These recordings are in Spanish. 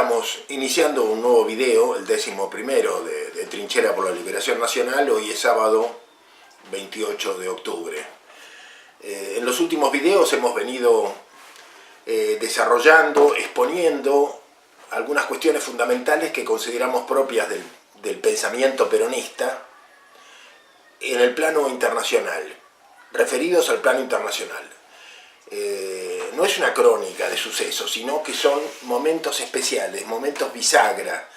estamos iniciando un nuevo video, el 11º de Trinchera por la Liberación Nacional. Hoy es sábado 28 de octubre. En los últimos videos hemos venido desarrollando, exponiendo algunas cuestiones fundamentales que consideramos propias del pensamiento peronista en el plano internacional, referidos al plano internacional. No es una crónica de sucesos, sino que son momentos especiales, momentos bisagra,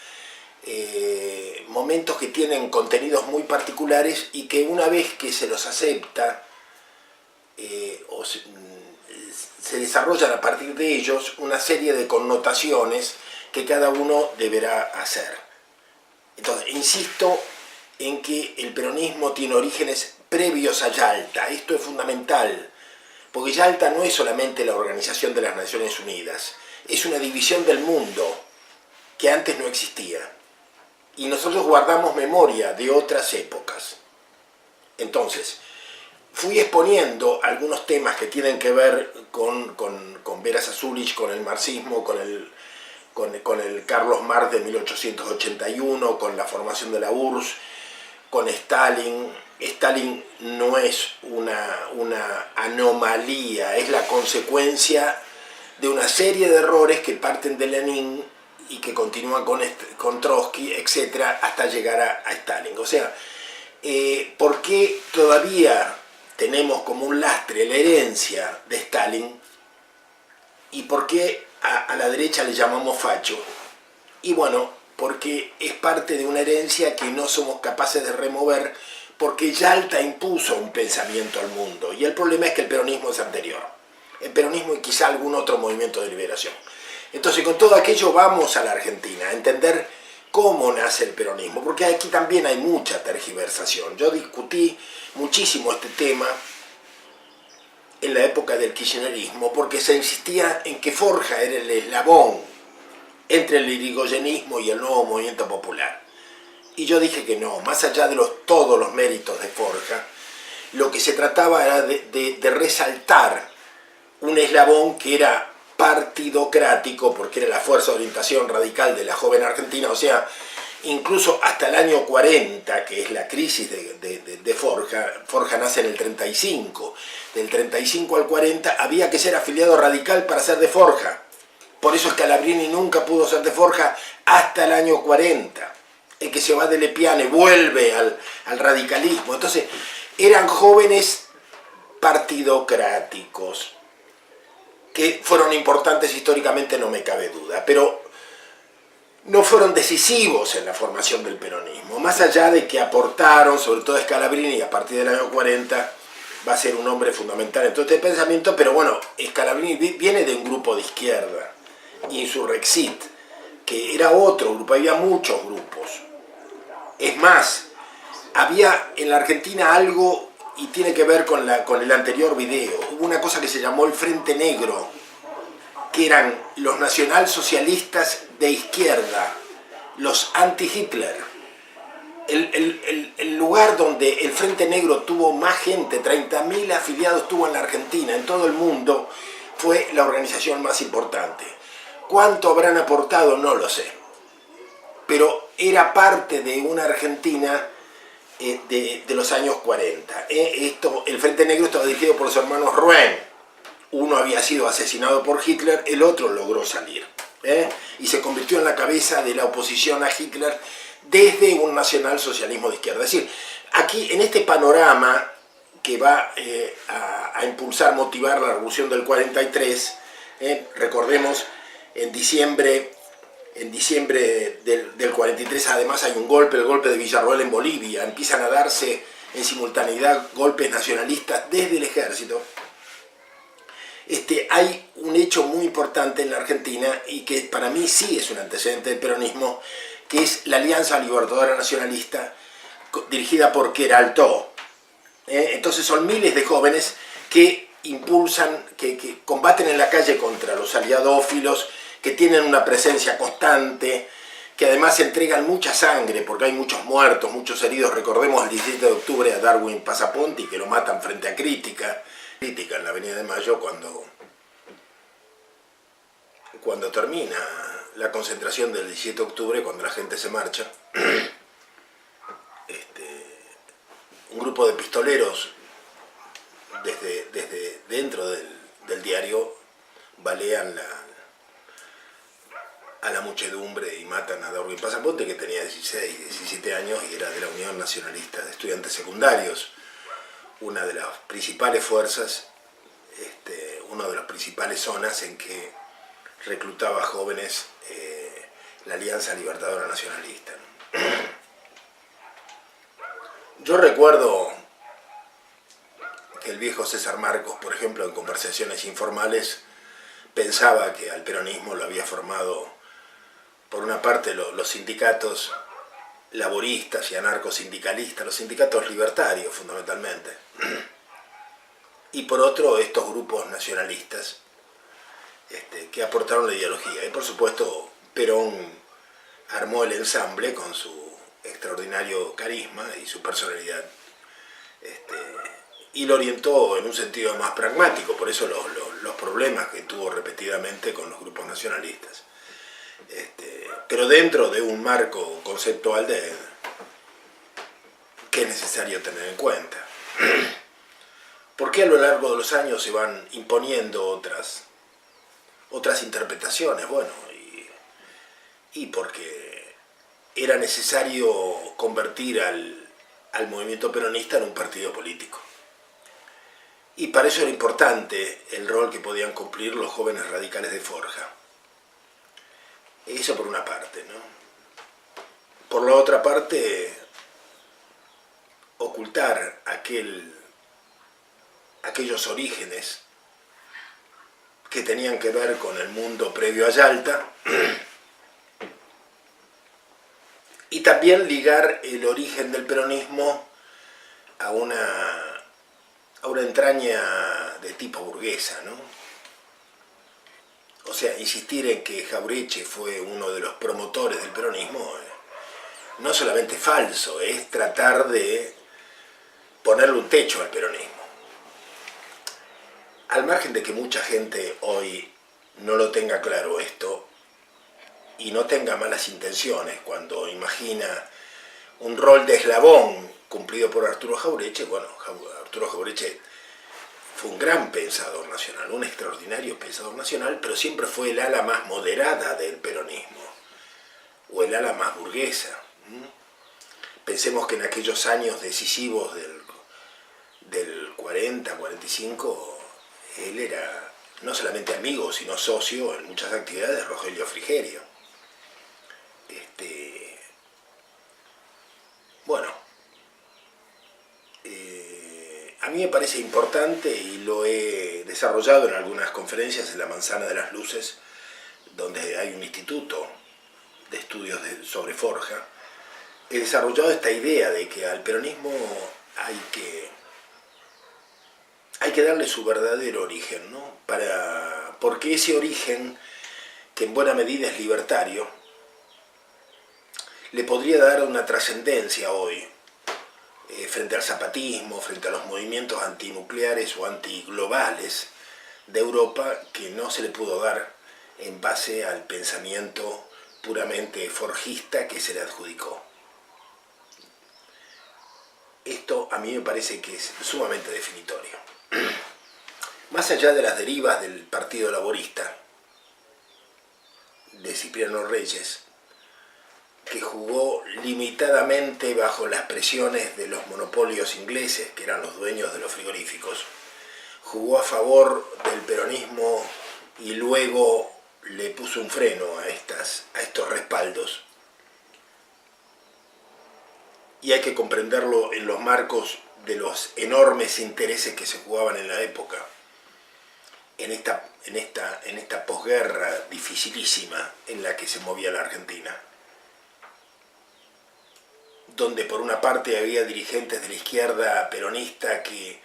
momentos que tienen contenidos muy particulares y que una vez que se los acepta o se desarrollan a partir de ellos una serie de connotaciones que cada uno deberá hacer. Entonces, insisto en que el peronismo tiene orígenes previos a Yalta. Esto es fundamental, porque Yalta no es solamente la Organización de las Naciones Unidas, es una división del mundo que antes no existía. Y nosotros guardamos memoria de otras épocas. Entonces, fui exponiendo algunos temas que tienen que ver con Vera Zasulich, con el marxismo, con el Carlos Marx de 1881, con la formación de la URSS, con Stalin. Stalin no es una anomalía, es la consecuencia de una serie de errores que parten de Lenin y que continúan con Trotsky, etc., hasta llegar a Stalin. O sea, ¿por qué todavía tenemos como un lastre la herencia de Stalin? ¿Y por qué a la derecha le llamamos facho? Y bueno, porque es parte de una herencia que no somos capaces de remover, porque Yalta impuso un pensamiento al mundo, y el problema es que el peronismo es anterior. El peronismo y quizá algún otro movimiento de liberación. Entonces, con todo aquello vamos a la Argentina, a entender cómo nace el peronismo, porque aquí también hay mucha tergiversación. Yo discutí muchísimo este tema en la época del kirchnerismo, porque se insistía en que Forja era el eslabón entre el irigoyenismo y el nuevo movimiento popular. Y yo dije que no, más allá de todos los méritos de Forja, lo que se trataba era de resaltar un eslabón que era partidocrático, porque era la fuerza de orientación radical de la joven Argentina. O sea, incluso hasta el año 40, que es la crisis de Forja. Forja nace en el 35, del 35 al 40 había que ser afiliado radical para ser de Forja. Por eso Scalabrini nunca pudo ser de Forja hasta el año 40. El que se va de Lepiane vuelve al radicalismo. Entonces, eran jóvenes partidocráticos, que fueron importantes históricamente, no me cabe duda, pero no fueron decisivos en la formación del peronismo, más allá de que aportaron, sobre todo Scalabrini, y a partir del año 40 va a ser un hombre fundamental en todo este pensamiento. Pero bueno, Scalabrini viene de un grupo de izquierda, Insurrexit, que era otro grupo, había muchos grupos. Es más, había en la Argentina algo, y tiene que ver con el anterior video, hubo una cosa que se llamó el Frente Negro, que eran los nacionalsocialistas de izquierda, los anti-Hitler. El lugar donde el Frente Negro tuvo más gente, 30.000 afiliados tuvo en la Argentina, en todo el mundo, fue la organización más importante. ¿Cuánto habrán aportado? No lo sé. Pero era parte de una Argentina de los años 40. El Frente Negro estaba dirigido por los hermanos Roen. Uno había sido asesinado por Hitler, el otro logró salir. Y se convirtió en la cabeza de la oposición a Hitler desde un nacionalsocialismo de izquierda. Es decir, aquí en este panorama que va a impulsar, motivar la revolución del 43, recordemos, en diciembre del 43 además hay un golpe, el golpe de Villarroel en Bolivia. Empiezan a darse en simultaneidad golpes nacionalistas desde el ejército. Hay un hecho muy importante en la Argentina, y que para mí sí es un antecedente del peronismo, que es la Alianza Libertadora Nacionalista, dirigida por Queraltó. Entonces son miles de jóvenes que impulsan, que combaten en la calle contra los aliadófilos, que tienen una presencia constante, que además entregan mucha sangre, porque hay muchos muertos, muchos heridos. Recordemos el 17 de octubre a Darwin Passaponti, que lo matan frente a Crítica en la Avenida de Mayo, cuando termina la concentración del 17 de octubre, cuando la gente se marcha, un grupo de pistoleros desde dentro del diario balean a la muchedumbre y matan a Darwin Pasamonte, que tenía 16, 17 años y era de la Unión Nacionalista de Estudiantes Secundarios, una de las principales fuerzas, una de las principales zonas en que reclutaba jóvenes la Alianza Libertadora Nacionalista. Yo recuerdo que el viejo César Marcos, por ejemplo, en conversaciones informales, pensaba que al peronismo lo había formado, por una parte, los sindicatos laboristas y anarcosindicalistas, los sindicatos libertarios fundamentalmente, y por otro estos grupos nacionalistas que aportaron la ideología. Y por supuesto Perón armó el ensamble con su extraordinario carisma y su personalidad, y lo orientó en un sentido más pragmático, por eso los problemas que tuvo repetidamente con los grupos nacionalistas. Pero dentro de un marco conceptual que es necesario tener en cuenta. ¿Por qué a lo largo de los años se van imponiendo otras interpretaciones? Bueno, y porque era necesario convertir al movimiento peronista en un partido político. Y para eso era importante el rol que podían cumplir los jóvenes radicales de Forja. Eso por una parte, ¿no? Por la otra parte, ocultar aquellos orígenes que tenían que ver con el mundo previo a Yalta, y también ligar el origen del peronismo a una entraña de tipo burguesa, ¿no? O sea, insistir en que Jauretche fue uno de los promotores del peronismo no solamente falso, es tratar de ponerle un techo al peronismo. Al margen de que mucha gente hoy no lo tenga claro esto y no tenga malas intenciones cuando imagina un rol de eslabón cumplido por Arturo Jauretche, bueno, Arturo Jauretche fue un gran pensador nacional, un extraordinario pensador nacional, pero siempre fue el ala más moderada del peronismo, o el ala más burguesa. Pensemos que en aquellos años decisivos del 40, 45, él era no solamente amigo, sino socio en muchas actividades de Rogelio Frigerio. Bueno, a mí me parece importante, y lo he desarrollado en algunas conferencias en la Manzana de las Luces, donde hay un instituto de estudios sobre Forja. He desarrollado esta idea de que al peronismo hay que darle su verdadero origen, ¿no? Porque ese origen, que en buena medida es libertario, le podría dar una trascendencia hoy frente al zapatismo, frente a los movimientos antinucleares o antiglobales de Europa, que no se le pudo dar en base al pensamiento puramente forjista que se le adjudicó. Esto a mí me parece que es sumamente definitorio. Más allá de las derivas del Partido Laborista de Cipriano Reyes, que jugó limitadamente bajo las presiones de los monopolios ingleses, que eran los dueños de los frigoríficos, jugó a favor del peronismo y luego le puso un freno a estos respaldos. Y hay que comprenderlo en los marcos de los enormes intereses que se jugaban en la época, en esta posguerra dificilísima en la que se movía la Argentina, donde por una parte había dirigentes de la izquierda peronista que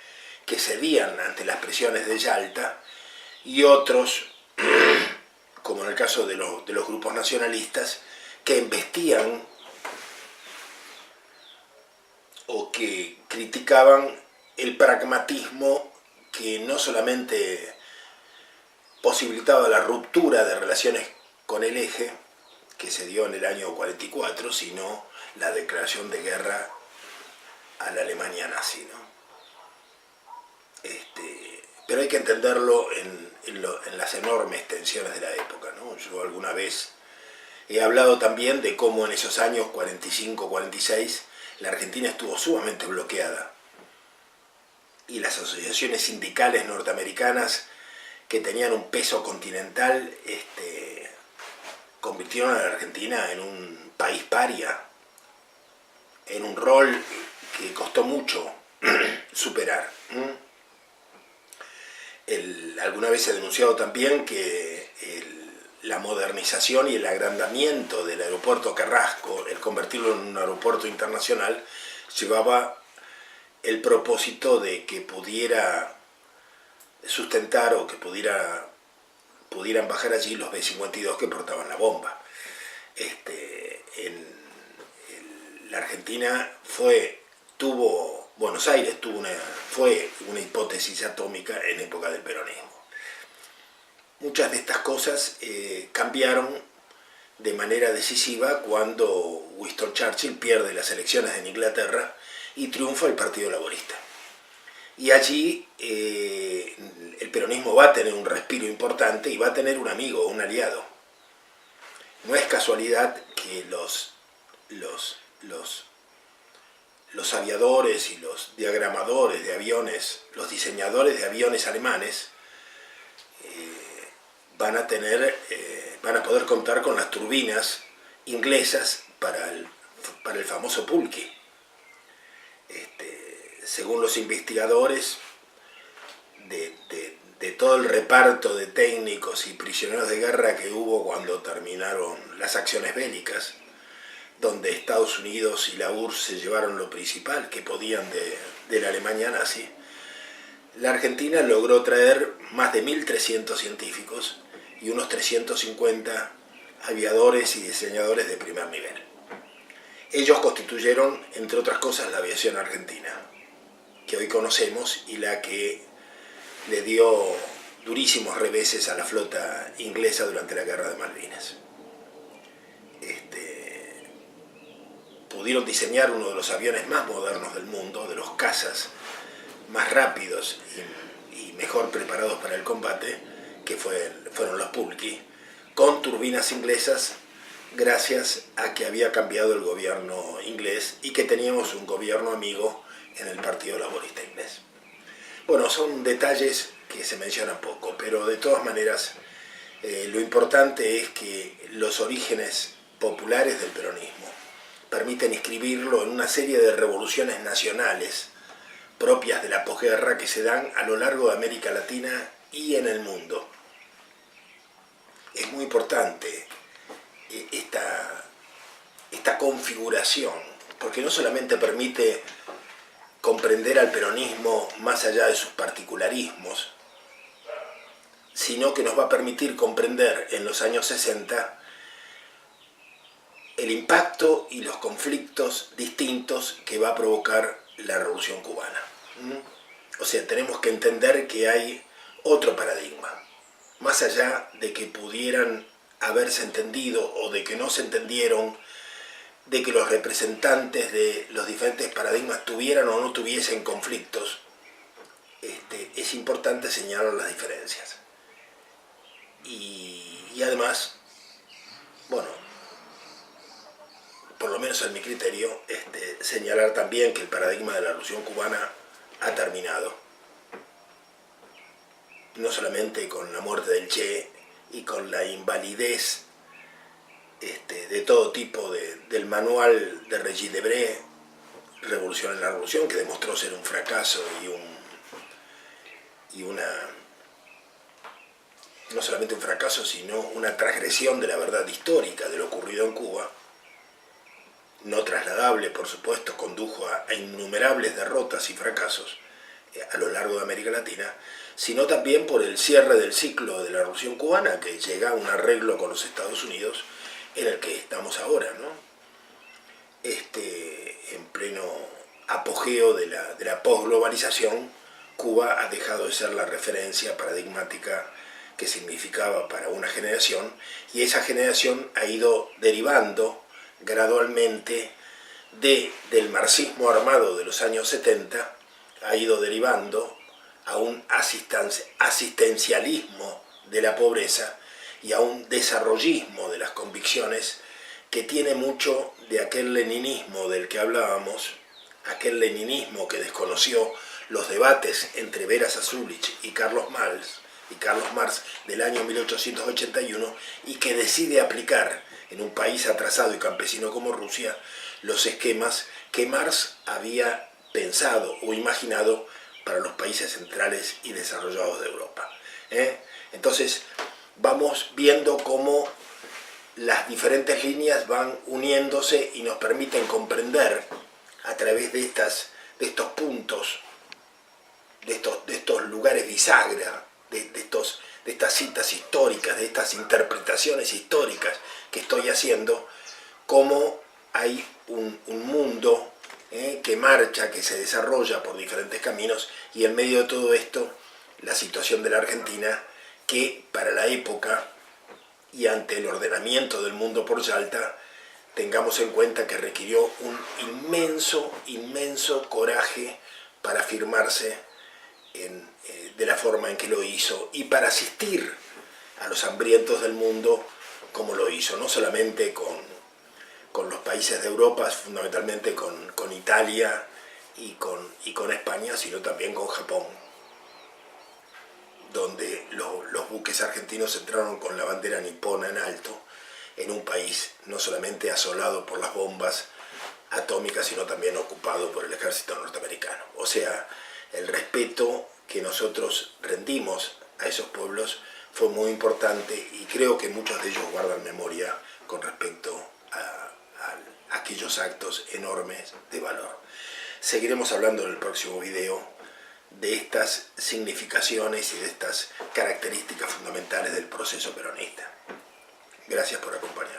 cedían ante las presiones de Yalta, y otros, como en el caso de los grupos nacionalistas, que embestían o que criticaban el pragmatismo que no solamente posibilitaba la ruptura de relaciones con el eje, que se dio en el año 44, sino la declaración de guerra a la Alemania nazi, ¿no? Pero hay que entenderlo en las enormes tensiones de la época, ¿no? Yo alguna vez he hablado también de cómo en esos años 45-46 la Argentina estuvo sumamente bloqueada y las asociaciones sindicales norteamericanas que tenían un peso continental convirtieron a la Argentina en un país paria, en un rol que costó mucho superar. Alguna vez he denunciado también que la modernización y el agrandamiento del aeropuerto Carrasco, el convertirlo en un aeropuerto internacional, llevaba el propósito de que pudiera sustentar o que pudieran bajar allí los B-52 que portaban la bomba. La Argentina Buenos Aires fue una hipótesis atómica en época del peronismo. Muchas de estas cosas cambiaron de manera decisiva cuando Winston Churchill pierde las elecciones en Inglaterra y triunfa el Partido Laborista. Y allí el peronismo va a tener un respiro importante y va a tener un amigo, un aliado. No es casualidad que los aviadores y los diagramadores de aviones, los diseñadores de aviones alemanes, van a poder contar con las turbinas inglesas para el famoso pulque. Según los investigadores, de todo el reparto de técnicos y prisioneros de guerra que hubo cuando terminaron las acciones bélicas, donde Estados Unidos y la URSS se llevaron lo principal que podían de la Alemania nazi, la Argentina logró traer más de 1.300 científicos y unos 350 aviadores y diseñadores de primer nivel. Ellos constituyeron, entre otras cosas, la aviación argentina, que hoy conocemos y la que le dio durísimos reveses a la flota inglesa durante la Guerra de Malvinas. Pudieron diseñar uno de los aviones más modernos del mundo, de los cazas más rápidos y mejor preparados para el combate, que fueron los Pulky, con turbinas inglesas, gracias a que había cambiado el gobierno inglés y que teníamos un gobierno amigo en el Partido Laborista inglés. Bueno, son detalles que se mencionan poco, pero de todas maneras lo importante es que los orígenes populares del peronismo permiten inscribirlo en una serie de revoluciones nacionales propias de la posguerra que se dan a lo largo de América Latina y en el mundo. Es muy importante esta configuración, porque no solamente permite comprender al peronismo más allá de sus particularismos, sino que nos va a permitir comprender en los años 60 el impacto y los conflictos distintos que va a provocar la Revolución Cubana. O sea, tenemos que entender que hay otro paradigma, más allá de que pudieran haberse entendido o de que no se entendieron, de que los representantes de los diferentes paradigmas tuvieran o no tuviesen conflictos, es importante señalar las diferencias. Y además, bueno, por lo menos en mi criterio, señalar también que el paradigma de la Revolución Cubana ha terminado. No solamente con la muerte del Che y con la invalidez de todo tipo del manual de Regis Debray, Revolución en la Revolución, que demostró ser un fracaso no solamente un fracaso, sino una transgresión de la verdad histórica de lo ocurrido en Cuba, no trasladable, por supuesto, condujo a innumerables derrotas y fracasos a lo largo de América Latina, sino también por el cierre del ciclo de la Revolución Cubana, que llega a un arreglo con los Estados Unidos, en el que estamos ahora, ¿no? En pleno apogeo de la posglobalización, Cuba ha dejado de ser la referencia paradigmática que significaba para una generación, y esa generación ha ido derivando gradualmente del marxismo armado de los años 70, ha ido derivando a un asistencialismo de la pobreza y a un desarrollismo de las convicciones que tiene mucho de aquel leninismo del que hablábamos, aquel leninismo que desconoció los debates entre Vera Sassulich y Carlos Marx del año 1881 y que decide aplicar en un país atrasado y campesino como Rusia los esquemas que Marx había pensado o imaginado para los países centrales y desarrollados de Europa. Entonces vamos viendo cómo las diferentes líneas van uniéndose y nos permiten comprender a través de estos puntos, de estos lugares bisagra, de estas citas históricas, de estas interpretaciones históricas que estoy haciendo, cómo hay un mundo que marcha, que se desarrolla por diferentes caminos, y en medio de todo esto la situación de la Argentina, que para la época y ante el ordenamiento del mundo por Yalta, tengamos en cuenta que requirió un inmenso coraje para afirmarse de la forma en que lo hizo y para asistir a los hambrientos del mundo como lo hizo, no solamente con los países de Europa, fundamentalmente con Italia y con España, sino también con Japón, donde los buques argentinos entraron con la bandera nipona en alto en un país no solamente asolado por las bombas atómicas, sino también ocupado por el ejército norteamericano. O sea, el respeto que nosotros rendimos a esos pueblos fue muy importante, y creo que muchos de ellos guardan memoria con respecto a aquellos actos enormes de valor. Seguiremos hablando en el próximo video de estas significaciones y de estas características fundamentales del proceso peronista. Gracias por acompañarnos.